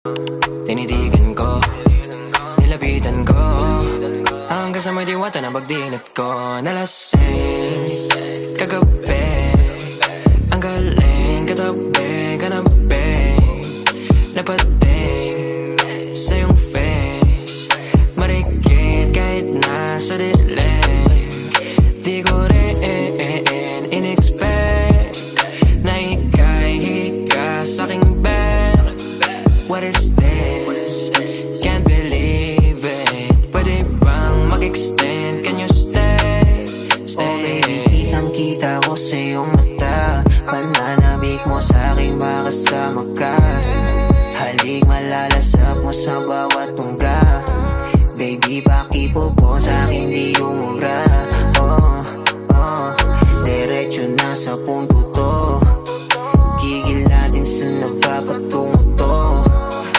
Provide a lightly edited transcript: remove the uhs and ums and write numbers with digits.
Tinitigan ko, nilapitan ko, hanggang sa may diwata na pagdinat ko. Nalasing kagabi, ang galing katabi, kanabi, napating sa iyong face, marikit kahit nasa dilim. Di ko rin in-expect na ika'y hika sa'king bed. What is this? Can't believe it. Pwede bang mag-extend? Can you stay? Stay. Okay, kitang-kita ko sa iyong mata, pananabik mo sa'king makasama ka. Halik malalasap mo sa bawat tungga. Baby, pakipo po sa'kin di umubra. Diretso na sa punto